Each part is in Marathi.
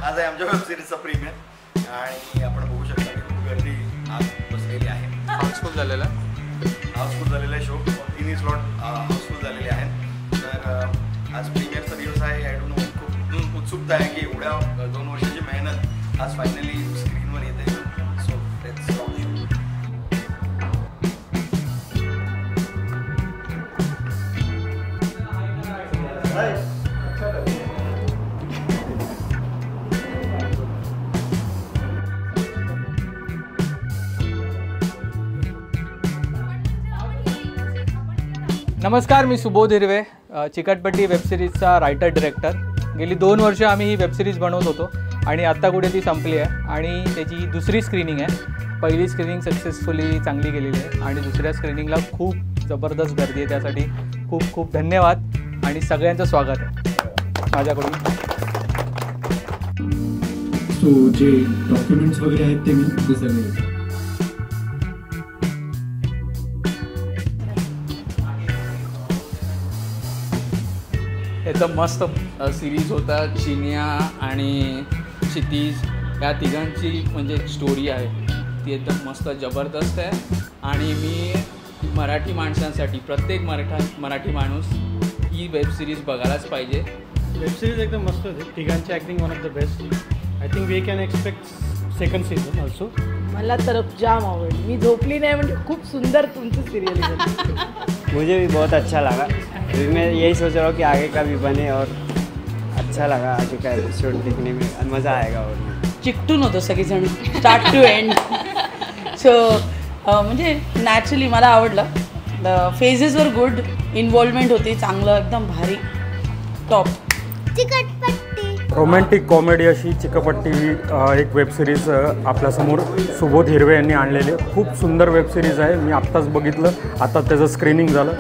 आज आहे आमच्या वेब सिरीजचा प्रीमियर आणि आपण बघू शकता की खूप गर्दी आज बसलेली आहे. हाऊसफुल झालेला आहे शो. तिन्ही स्लॉट हाऊसफुल झालेले आहेत. तर आज प्रीमियरचा दिवस आहे. आय डोंट नो, खूप उत्सुकता आहे की एवढ्या 2 वर्षाची मेहनत आज फायनली स्क्रीनवर येते. So let's start the show. नमस्कार, मी सुबोध हिरवे, चिकटपट्टी वेबसिरीजचा रायटर डिरेक्टर. गेली 2 वर्ष आम्ही ही वेबसिरीज बनवत होतो आणि आत्ता कुठे ती संपली आहे आणि त्याची दुसरी स्क्रीनिंग आहे. पहिली स्क्रीनिंग सक्सेसफुली चांगली गेलेली आहे आणि दुसऱ्या स्क्रीनिंगला खूप जबरदस्त गर्दी आहे. त्यासाठी खूप खूप धन्यवाद आणि सगळ्यांचं स्वागत आहे माझ्याकडून. सो जे डॉक्युमेंट्स वगैरे आहेत ते मी सगळे एकदम मस्त सिरीज होता. चिन्या आणि क्षितिज या तिघांची म्हणजे स्टोरी आहे ती एकदम मस्त जबरदस्त आहे आणि मी मराठी माणसांसाठी प्रत्येक मराठी माणूस ही वेबसिरीज बघायलाच पाहिजे. वेबसिरीज एकदम मस्त होती. तिघांची acting one of the best. I think we can expect second season also. मला तर जाम आवडली. मी झोपली नाही म्हणजे खूप सुंदर तुमची सिरियल आहे. मुझे भी बहुत अच्छा लगा. मैं यही सोच रहा हूँ कि आगे का भी बने और अच्छा लगा आगे का एपिसोड देखने में मज़ा आएगा. और चिकटून होतं सगळीजण स्टार्ट टू एंड. सो म्हणजे नॅचरली मला आवडलं. फेजेस वर गुड, इन्व्हॉल्वमेंट होती चांगलं, एकदम भारी, टॉप. रोमॅन्टिक कॉमेडी अशी चिकटपट्टी ही एक वेबसिरीज आपल्यासमोर सुबोध हिरवे यांनी आणलेली. खूप सुंदर वेबसिरीज आहे. मी आत्ताच बघितलं, आता त्याचं स्क्रीनिंग झालं.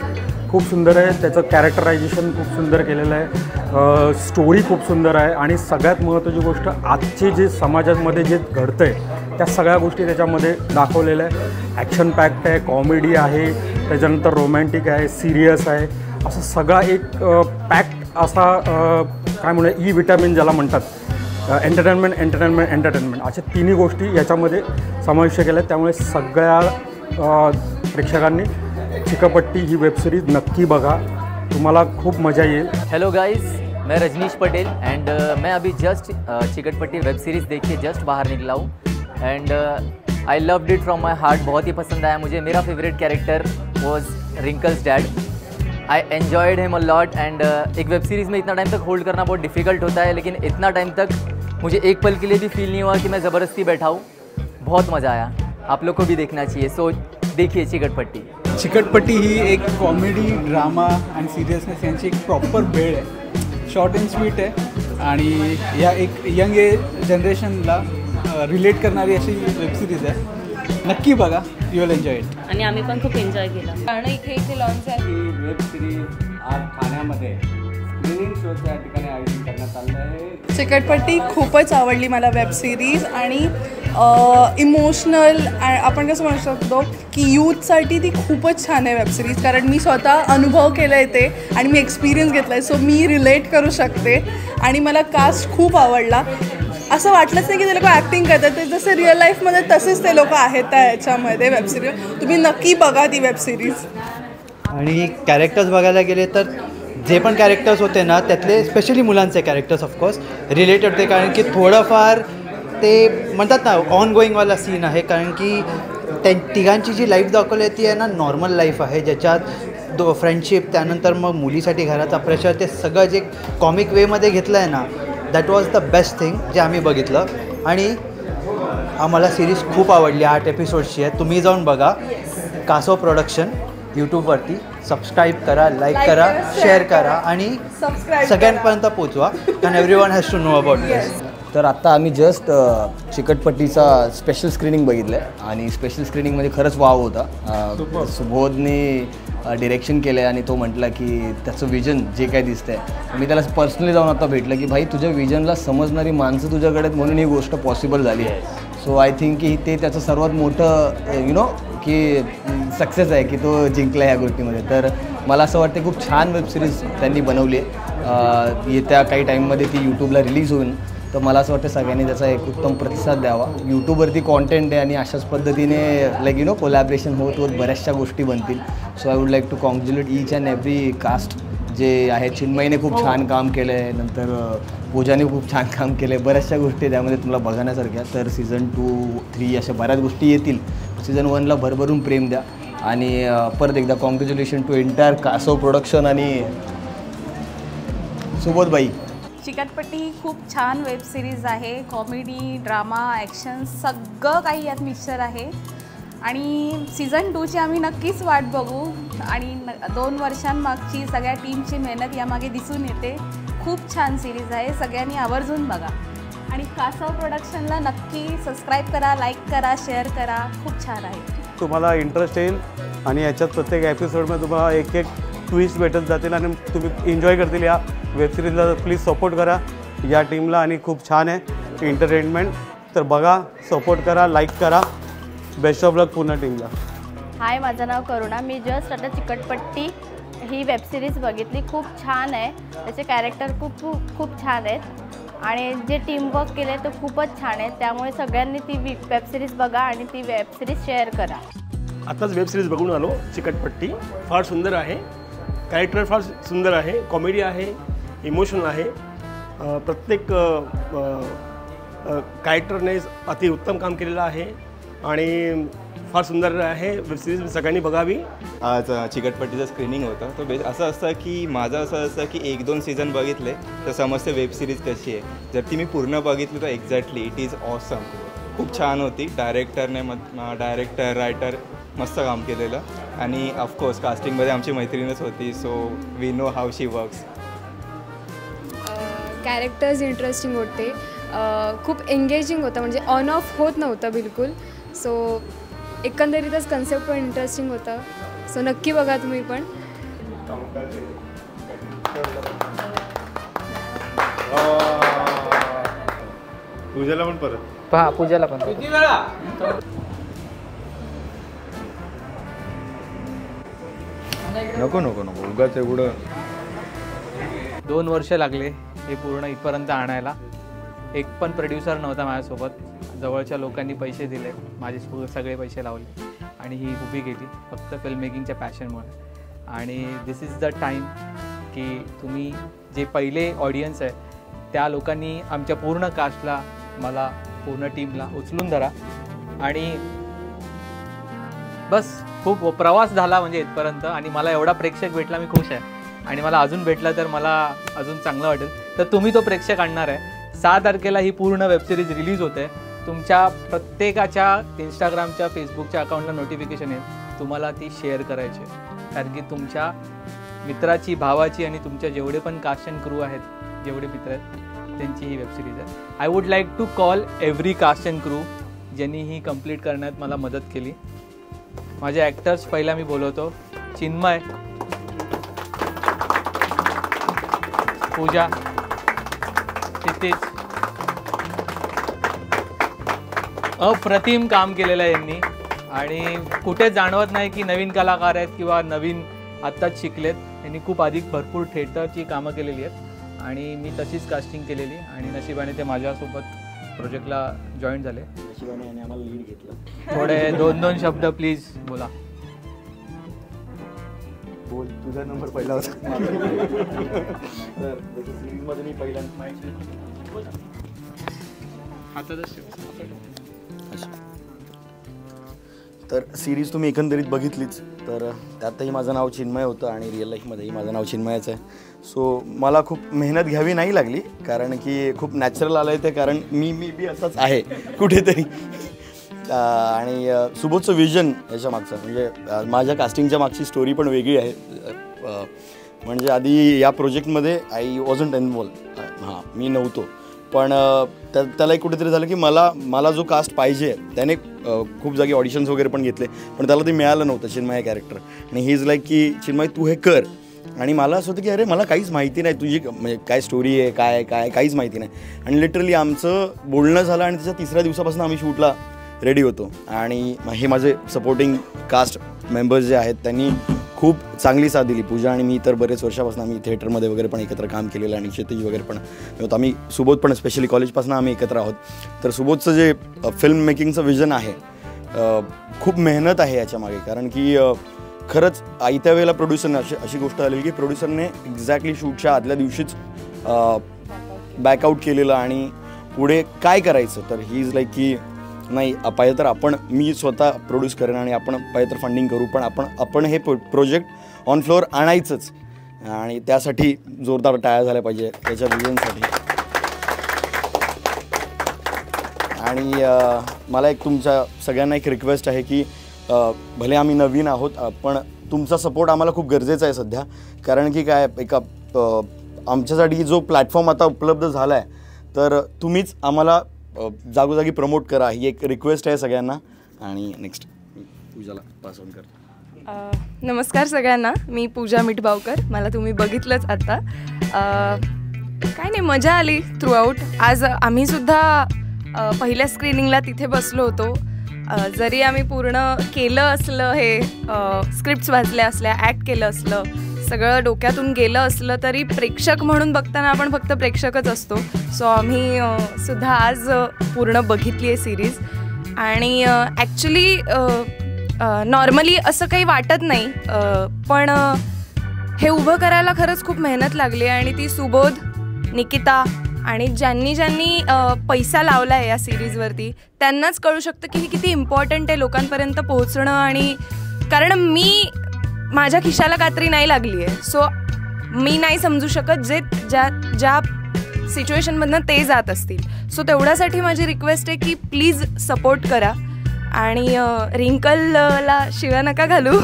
खूप सुंदर आहे. त्याचं कॅरेक्टरायझेशन खूप सुंदर केलेलं आहे. स्टोरी खूप सुंदर आहे आणि सगळ्यात महत्त्वाची गोष्ट आजचे जे समाजामध्ये जे घडतं आहे त्या सगळ्या गोष्टी त्याच्यामध्ये दाखवलेल्या आहे. ॲक्शन पॅक्ट आहे, कॉमेडी आहे, त्याच्यानंतर रोमॅन्टिक आहे, सिरियस आहे, असं सगळा एक पॅक्ट असा काय म्हणूया ई विटॅमिन ज्याला म्हणतात, एंटरटेनमेंट अशा तिन्ही गोष्टी याच्यामध्ये समाविष्ट केल्या आहेत. त्यामुळे सगळ्या प्रेक्षकांनी चिकटपट्टी ही वेबसिरीज नक्की बघा, तुम्हाला खूप मजा येईल. हेलो गाइस, मैं रजनीश पटेल एंड मैं अभी जस्ट चिकटपट्टी वेब सीरीज़ देख के जस्ट बाहर निकला हूँ and I loved it from my heart. बहुत ही पसंद आया मुझे. मेरा favourite character was wrinkles dad. I enjoyed him a lot end एक वेब सीरीज़ में इतना टाइम तक होल्ड करना बहुत डिफ़िकल्ट होता है, लेकिन इतना टाइम तक मुझे एक पल के लिए भी फील नहीं हुआ कि मैं ज़बरदस्ती बैठा हूँ. बहुत मज़ा आया. आप लोग को भी देखना चाहिए. सो देखिए चिकटपट्टी. चिकटपट्टी ही एक कॉमेडी, ड्रामा आणि सिरियसनेस यांची एक प्रॉपर बेड आहे. शॉर्ट अँड स्वीट आहे आणि या एक यंग जनरेशनला रिलेट करणारी अशी वेबसिरीज आहे. नक्की बघा, यू विल एन्जॉय इट. आणि आम्ही पण खूप एन्जॉय केला. कारण इथे लॉन्च आहे. ही वेब सिरीज आज ठाण्यामध्ये स्क्रीनिंग शोचं या ठिकाणी आयोजन करण्यात आलं आहे. चिकटपट्टी खूपच आवडली मला वेब सिरीज आणि इमोशनल, आपण कसं म्हणू शकतो की यूथसाठी ती खूपच छान आहे वेब सिरीज. कारण मी स्वतः अनुभव केला आहे ते आणि मी एक्सपिरियन्स घेतला आहे. सो मी रिलेट करू शकते आणि मला कास्ट खूप आवडला. असं वाटलंच नाही की ते लोक ॲक्टिंग करतात, ते जसे रिअल लाईफमध्ये तसेच ते लोक आहेत त्या ह्याच्यामध्ये वेब सिरीज. तुम्ही नक्की बघा ती वेब सिरीज. आणि कॅरेक्टर्स बघायला गेले तर जे पण कॅरेक्टर्स होते ना त्यातले स्पेशली मुलांचे कॅरेक्टर्स ऑफकोर्स रिलेटेड होते. कारण की थोडंफार ते म्हणतात ना ऑन गोईंगवाला सीन आहे. कारण की तिघांची जी लाईफ दाखवली आहे ती आहे ना नॉर्मल लाईफ आहे, ज्याच्यात फ्रेंडशिप, त्यानंतर मग मुलीसाठी घराचा प्रेशर, ते सगळं जे कॉमिक वेमध्ये घेतलं आहे ना, that was the best thing जे आम्ही बघितलं. आणि आम्हाला सिरीज खूप आवडली. 8 एपिसोड्सची आहे. तुम्ही जाऊन बघा. कासव प्रोडक्शन यूट्यूबवरती. सबस्क्राईब करा, लाईक करा, शेअर करा आणि सगळ्यांपर्यंत पोचवा. कारण everyone has to know about this. तर आत्ता आम्ही जस्ट चिकटपट्टीचा स्पेशल स्क्रीनिंग बघितलं आहे आणि स्पेशल स्क्रीनिंगमध्ये खरंच वाव होता. सुबोधने डिरेक्शन केलं आहे आणि तो म्हटला की त्याचं विजन जे काय दिसतं आहे, मी त्याला पर्सनली जाऊन आता भेटलं की भाई तुझ्या विजनला समजणारी माणसं तुझ्याकडे आहेत म्हणून ही गोष्ट पॉसिबल झाली आहे. सो आय थिंक की ते त्याचं सर्वात मोठं की सक्सेस आहे की तो जिंकला ह्या गोष्टीमध्ये. तर मला असं वाटतं खूप छान वेबसिरीज त्यांनी बनवली आहे. येत्या काही टाईममध्ये ती यूट्यूबला रिलीज होईल तर मला असं वाटतं सगळ्यांनी त्याचा एक उत्तम प्रतिसाद द्यावा. यूट्यूबवरती कॉन्टेंट आहे आणि अशाच पद्धतीने लाईक कोलॅबरेशन होत होत बऱ्याचशा गोष्टी बनतील. So I would like to congratulate each and every cast जे आहे. चिन्मयीने खूप छान काम केलं आहे, नंतर पूजाने खूप छान काम केलं आहे. बऱ्याचशा गोष्टी त्यामध्ये तुम्हाला बघण्यासारख्या. तर सीझन 2, 3 अशा बऱ्याच गोष्टी येतील. सीझन 1ला भरभरून प्रेम द्या आणि परत एकदा कॉन्ग्रॅच्युलेशन टू एंटायर कासव प्रोडक्शन आणि सुबोधबाई. चिकटपट्टी खूप छान वेब सिरीज आहे. कॉमेडी, ड्रामा, ॲक्शन सगळं काही यात मिक्सचर आहे आणि सीझन 2ची आम्ही नक्कीच वाट बघू आणि 2 वर्षांमागची सगळ्या टीमची मेहनत यामागे दिसून येते. खूप छान सिरीज आहे, सगळ्यांनी आवर्जून बघा आणि कासव प्रोडक्शनला नक्की सबस्क्राईब करा, लाईक करा, शेअर करा. खूप छान आहे. तुम्हाला इंटरेस्ट येईल आणि याच्यात प्रत्येक एपिसोडमध्ये तुम्हाला एक एक ट्विस्ट भेटत जातील आणि तुम्ही एन्जॉय करतील. या वेबसिरीजला प्लीज सपोर्ट करा या टीमला आणि खूप छान आहे एंटरटेनमेंट. तर बघा, सपोर्ट करा, लाईक करा. बेस्ट ऑफ लक पुन्हा टीमला. हाय, माझं नाव करुणा. मी जस्ट आता चिकटपट्टी ही वेबसिरीज बघितली. खूप छान आहे, त्याचे कॅरेक्टर खूप छान आहेत आणि जे टीमवर्क केलं आहे ते खूपच छान आहे. त्यामुळे सगळ्यांनी ती वेबसिरीज बघा आणि ती वेबसिरीज शेअर करा. आताच वेबसिरीज बघून आलो. चिकटपट्टी फार सुंदर आहे, कॅरेक्टर फार सुंदर आहे, कॉमेडी आहे, इमोशनल आहे. प्रत्येक कॅरेक्टरने अतिउत्तम काम केलेलं आहे आणि फार सुंदर आहे वेबसिरीज. सगळ्यांनी बघावी. आज चिकटपट्टीचं स्क्रीनिंग होतं. तर असं असतं की माझं असं असतं की 1-2 सीझन बघितले तर समजते वेबसिरीज कशी आहे. जर ती मी पूर्ण बघितली तर एक्झॅक्टली इट इज ऑसम. खूप छान होती. डायरेक्टर रायटर मस्त काम केलेलं आणि ऑफकोर्स कास्टिंगमध्ये आमची मैत्रीणच होती. So we know how she works. Characters interesting होते, खूप एंगेजिंग होतं, म्हणजे ऑन ऑफ होत नव्हतं बिलकुल. सो एकंदरीतच कन्सेप्ट पण इंटरेस्टिंग होतं. सो नक्की बघा तुम्ही पण. पूजाला पण परत पहा, पूजाला पण नको नको नको उगाच एवढं. 2 वर्ष लागले हे पूर्ण इथपर्यंत आणायला. एक पण प्रोड्युसर नव्हता माझ्यासोबत. जवळच्या लोकांनी पैसे दिले, माझे सगळे पैसे लावले आणि ही उभी केली फक्त फिल्म मेकिंगच्या पॅशनमुळे. आणि दिस इज द टाईम की तुम्ही जे पहिले ऑडियन्स आहे त्या लोकांनी आमच्या पूर्ण कास्टला, मला पूर्ण टीमला उचलून धरा आणि बस. खूप प्रवास झाला म्हणजे इथपर्यंत आणि मला एवढा प्रेक्षक भेटला, मी खुश आहे आणि मला अजून भेटला तर मला अजून चांगलं वाटेल. तर तुम्ही तो प्रेक्षक आणणार आहे. 6 तारखेला ही पूर्ण वेबसिरीज रिलीज होते. तुमच्या प्रत्येकाच्या इंस्टाग्रामच्या, फेसबुकच्या अकाउंटला नोटिफिकेशन येईल. तुम्हाला ती शेअर करायची कारण की तुमच्या मित्राची, भावाची आणि तुमच्या जेवढे पण कास्ट अँड क्रू आहेत, जेवढे मित्र आहेत त्यांची ही वेबसिरीज आहे. I would like to call every cast and crew ज्यांनी ही कंप्लीट करण्यात मला मदत केली. माझे ॲक्टर्स पहिला मी बोलवतो. चिन्मय, पूजा, क्षितिज, अप्रतिम काम केलेलं आहे यांनी आणि कुठे जाणवत नाही की नवीन कलाकार आहेत किंवा नवीन आत्ताच शिकलेत. यांनी खूप अधिक भरपूर थिएटरची कामं केलेली आहेत आणि मी तशीच कास्टिंग केलेली आणि नशिबाने ते माझ्यासोबत प्रोजेक्टला जॉईन झाले. नशिबाने आम्हाला लीड घेतलं. थोडे 2-2 शब्द प्लीज बोला. बोल, तुझा नंबर पहिला होता. तर सिरीजमध्ये मी पहिल्यांदा तर सिरीज तुम्ही एकंदरीत बघितलीच. तर त्यातही माझं नाव चिन्मय होतं आणि रिअल लाईफमध्येही माझं नाव चिन्मयच आहे. सो मला खूप मेहनत घ्यावी नाही लागली कारण की खूप नॅचरल आलं आहे ते. कारण मी बी असंच आहे कुठेतरी. आणि सुबोधचं विजन याच्या मागचं म्हणजे माझ्या कास्टिंगच्या मागची स्टोरी पण वेगळी आहे. म्हणजे आधी या प्रोजेक्टमध्ये आय वॉजंट इन्वॉल्व. हां, मी नव्हतो. पण त्यालाही कुठेतरी झालं की मला जो कास्ट पाहिजे त्याने खूप जागी ऑडिशन्स वगैरे पण घेतले पण त्याला ते मिळालं नव्हतं चिन्मय कॅरेक्टर. आणि ही इज लाईक की चिन्मय तू हे कर. आणि मला असं होतं की अरे मला काहीच माहिती नाही तुझी म्हणजे काय स्टोरी आहे, काय काय काहीच माहिती नाही. आणि लिटरली आमचं बोलणं झालं आणि त्याच्या 3ऱ्या दिवसापासून आम्ही शूटला रेडी होतो. आणि हे माझे सपोर्टिंग कास्ट मेंबर्स जे आहेत त्यांनी खूप चांगली साथ दिली. पूजा आणि मी तर बरेच वर्षापासून आम्ही थिएटरमध्ये वगैरे पण एकत्र काम केलेलं आणि क्षितिज वगैरे पण होतं. आम्ही सुबोध पण स्पेशली कॉलेजपासून आम्ही एकत्र आहोत. तर सुबोधचं जे फिल्म मेकिंगचं विजन आहे, खूप मेहनत आहे याच्यामागे. कारण की खरंच आयत्या वेळेला प्रोड्युसरने अशी गोष्ट झालेली की प्रोड्युसरने एक्झॅक्टली शूटच्या आदल्या दिवशीच बॅकआउट केलेलं आणि पुढे काय करायचं. तर ही इज लाईक की नाही पाहिजे तर मी स्वतः प्रोड्यूस करेन आणि आपण पाहिजे तर फंडिंग करू, पण आपण हे प्रोजेक्ट ऑन फ्लोअर आणायचंच आणि त्यासाठी जोरदार टाळ्या झाल्या पाहिजे त्याच्या विजनसाठी. आणि मला एक तुमच्या सगळ्यांना एक रिक्वेस्ट आहे की भले आम्ही नवीन आहोत पण तुमचा सपोर्ट आम्हाला खूप गरजेचा आहे सध्या. कारण की काय एका आमच्यासाठी जो प्लॅटफॉर्म आता उपलब्ध झाला आहे तर तुम्हीच आम्हाला जागोजागी प्रमोट करा, ही एक रिक्वेस्ट आहे सगळ्यांना. आणि नेक्स्ट पूजाला पास ऑन कर. नमस्कार सगळ्यांना, मी पूजा मिठबावकर. मला तुम्ही बघितलंच आता. काय नाही, मजा आली थ्रूआउट. आज आम्हीसुद्धा पहिल्या स्क्रीनिंगला तिथे बसलो होतो. जरी आम्ही पूर्ण केलं असलं, हे स्क्रिप्ट्स वाचल्या असल्या, ॲक्ट केलं असलं, सगळं डोक्यातून गेलं असलं तरी प्रेक्षक म्हणून बघताना आपण फक्त प्रेक्षकच असतो. सो आम्ही सुद्धा आज पूर्ण बघितली आहे सिरीज. आणि ॲक्च्युली नॉर्मली असं काही वाटत नाही, पण हे उभं करायला खरंच खूप मेहनत लागली. आणि ती सुबोध, निकिता आणि ज्यांनी पैसा लावला आहे या सिरीजवरती त्यांनाच कळू शकतं की हे किती इम्पॉर्टंट आहे लोकांपर्यंत पोहोचणं. आणि कारण मी माझ्या खिशाला कात्री नाही लागली आहे, सो मी नाही समजू शकत जे ज्या सिच्युएशनमधनं ते जात असतील. सो तेवढ्यासाठी माझी रिक्वेस्ट आहे की प्लीज सपोर्ट करा. आणि रिंकलला शिव्या नका घालू.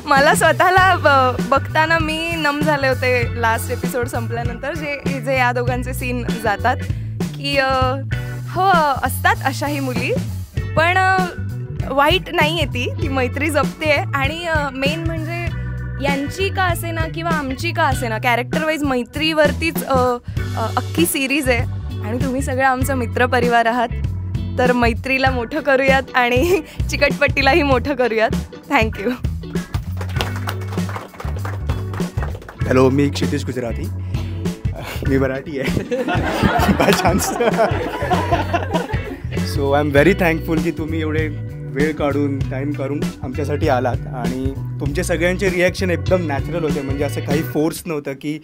मला स्वतःला बघताना मी नम झाले होते लास्ट एपिसोड संपल्यानंतर, जे या दोघांचे सीन जातात की हो असतात अशाही मुली, पण वाईट नाही आहे ती मैत्री जपते आहे. आणि मेन म्हणजे यांची का असे ना किंवा आमची का असे ना, कॅरेक्टर वाईज मैत्रीवरतीच अख्खी सिरीज आहे. आणि तुम्ही सगळे आमचा मित्रपरिवार आहात, तर मैत्रीला मोठं करूयात आणि चिकटपट्टीलाही मोठं करूयात. थँक्यू. हॅलो, मी क्षितिज गुजराती. मी मराठी आहे by chance. So I am very thankful की तुम्ही एवढे वेळ काढून टाईम काढून आमच्यासाठी आलात. आणि तुमचे सगळ्यांचे रिॲक्शन एकदम नॅचरल होते. म्हणजे असं काही फोर्स नव्हतं की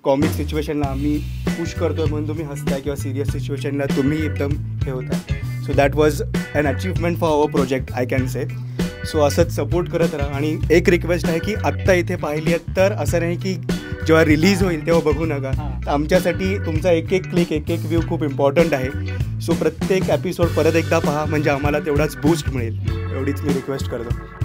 कॉमिक सिच्युएशनला आम्ही पुश करतो म्हणून तुम्ही हसताय किंवा सिरियस सिच्युएशनला तुम्ही एकदम हे होता. So that was an achievement for our project, I can say. So असंच सपोर्ट करत राहा. आणि एक रिक्वेस्ट आहे की आत्ता इथे पाहिली आहेत तर असं नाही की जेव्हा रिलीज होईल तेव्हा बघू नका. तर आमच्यासाठी तुमचा एक क्लिक, एक व्ह्यू खूप इम्पॉर्टंट आहे. सो प्रत्येक एपिसोड परत एकदा पहा, म्हणजे आम्हाला तेवढाच बूस्ट मिळेल. एवढीच मी रिक्वेस्ट करतो.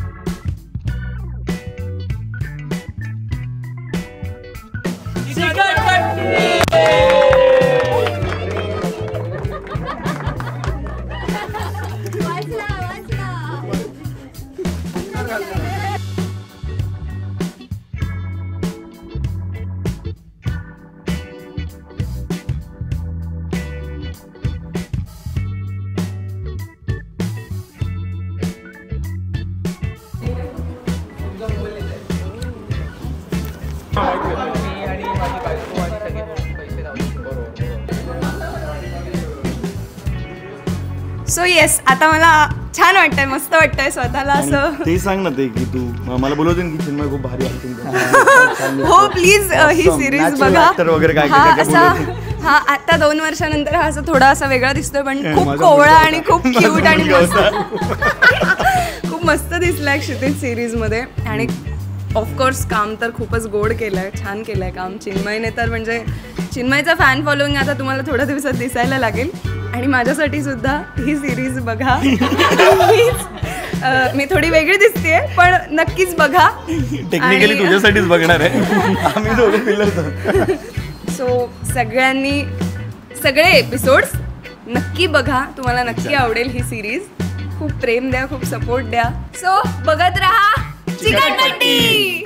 सो येस, आता मला छान वाटतंय, मस्त वाटतंय स्वतःला असं. ते सांग ना ते की तू मला बोलवते की चिन्मय खूप भारी आहे. हो प्लीज, ही सिरीज बघा. हा असा हा आता 2 वर्षानंतर हा असं थोडा असा वेगळा दिसतोय, पण खूप कोवळा आणि खूप क्यूट आणि खूप मस्त दिसलाय क्षितिज सिरीजमध्ये. आणि ऑफकोर्स काम तर खूपच गोड केलंय, छान केलंय काम चिन्मयने. तर म्हणजे चिन्मयचा फॅन फॉलोइंग आता तुम्हाला थोड्या दिवसात दिसायला लागेल. आणि माझ्यासाठी सुद्धा ही सिरीज बघा. मी थोडी वेगळी दिसतेय पण नक्कीच बघा. टेक्निकली तुझ्यासाठीच बघणार आहे. आम्ही दोघं पिल्लर. सो सगळ्यांनी सगळे एपिसोड्स नक्की बघा, तुम्हाला नक्की आवडेल ही सिरीज. खूप प्रेम द्या, खूप सपोर्ट द्या. सो बघत राहा चिकटपट्टी.